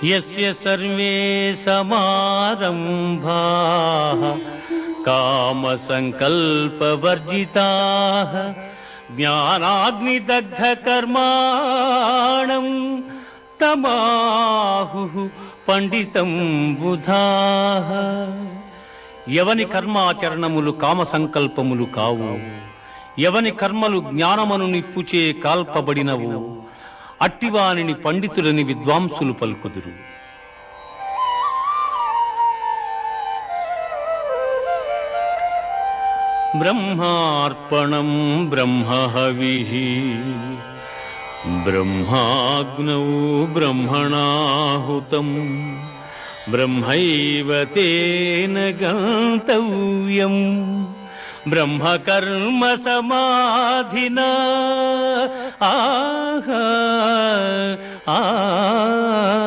యస్య సర్వే సమారంభాః కామ సంకల్పవర్జితాః జ్ఞానాగ్నిదగ్ధ కర్మాణం తమాహుః పండితం బుధాః. ఎవని కర్మాచరణములు కామ సంకల్పములు కావు, ఎవని కర్మలు జ్ఞానమను నిప్పుచే కాల్పబడినవు, అట్టివానిని పండితులని విద్వాంసులు పలుకుదురు. బ్రహ్మార్పణం బ్రహ్మహవిః బ్రహ్మాగ్నౌ బ్రహ్మణాహుతం బ్రహ్మైవ తేన గంతవ్యం బ్రహ్మకర్మ సమాధినా. ఆహా